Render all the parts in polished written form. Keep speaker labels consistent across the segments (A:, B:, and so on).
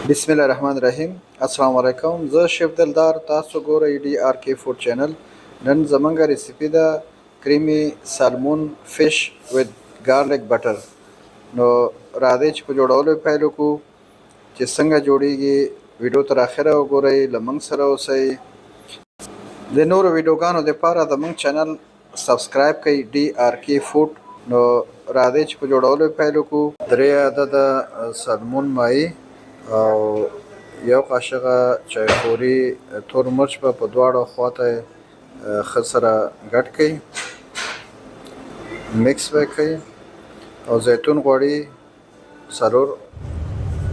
A: بسم الله الرحمن الرحیم. السلام علیکم. زه شیف دلدار، تاسو ګورئ ډي آر کې فوډ چینل. نن زمونږ ریسیپي ده کریمي سالمون فش وذ ګارلک بټر. نو راځئ چې په جوړولو یې پیل وکړو. چې څنګه جوړیږي ویډیو تر اخره وګورئ، له موږ سره اوسئ. د نورو ویډیوګانو دپاره زموږ چینل سبسکرایب کړئ ډي آر کې فوډ. نو راځئ چې په جوړولو یې پیل وکړو. 3 عدده سالمون مایع او یو قاشقه چایخوري تور مرچ په دواړو خواته ښه سره ګډ کړئ، میکس به کړئ. او زیتون غوړي 4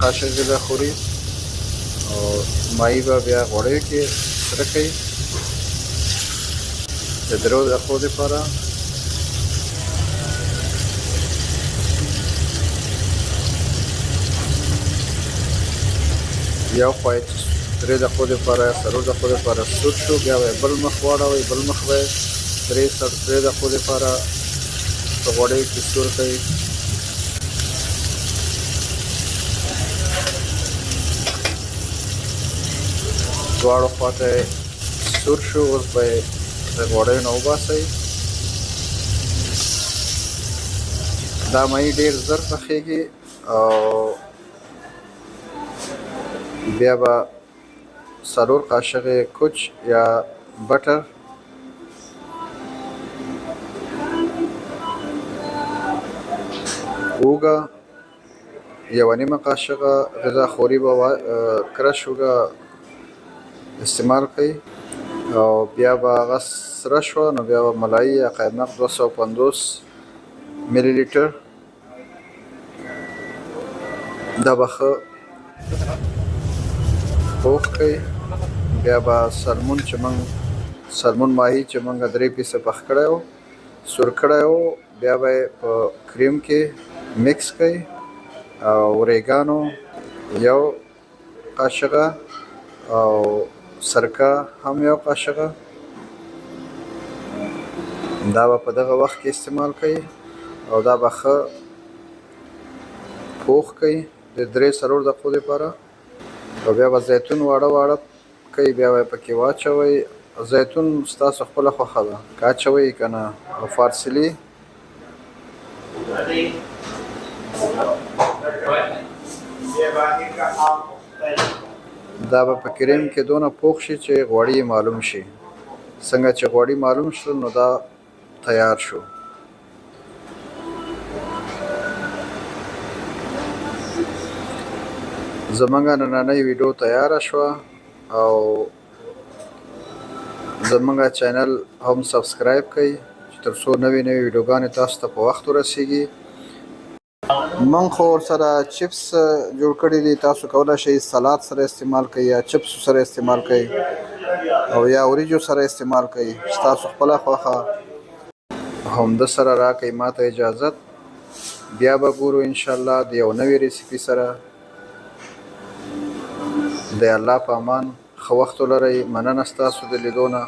A: قاشقې به خوري او مایع به بیا غوړیو کې سره کړئ د 3 دقیقو دپاره. یو خوا یې 3 دقیقو دپاره 4 دقیقو دپاره سور شو، بیا به یې بل مخ واړوئ، بل مخ به یې 3 دقیقو دپاره په غوړیو کې سور کړئ. دواړو خواته یې سور شو، اوس به یې د غوړیو نه وباسئ. دا مایع ډېر زر پخیږي او بیا به 4 قاشقې کوچ یا بټر اوږه 1.5 قاشقه غذا خوري به کرش اوږه استعمال کړئ. او بیا به هغه سره شوه نو بیا به ملایي یا قیماق 250 ملي لیټر دا به ښه پوخ کړئ. بیا به سالمون ماهي چې موږ 3 پیسه پخ کړی و، سور کړی و، بیا به یې په کریم کې میکس کړئ. او اوریګانو 1 قاشقه او سرکه هم 1 قاشقه دا به په دغه وخت کې استعمال کړئ او دا به ښه پوخ کړئ د 3-4 دقیقو دپاره. او بیا به زیتون واړه کړئ، بیا به یې پکې واچوئ. زیتون ستاسو خپله خوښه ده، که اچوئ که نه. او فارسلي دا به په کریم کې دونه پوخ شي چې غوړي یې معلوم شي. څنګه چې غوړي معلوم شول نو دا تیار شو. زمونږ نننۍ ویډیو تیاره شوه او زمونږ چینل هم سبسکرایب کړئ چې تر څو نوې ویډیوګانې تاسو ته په وخت ورسیږي. من خو ورسره چپس جوړ کړي دي، تاسو کولی شئ سلاد سره استعمال کړئ یا چپس سره استعمال کړئ او یا وریجو سره استعمال کړئ، ستاسو خپله خوښه. همده سره راکړئ ماته اجازت. بیا به ګورو انشاءالله د یو نوې ریسیپي سره. د الله په امان ښه وخت ولرئ. مننه ستاسو د لیدو نه.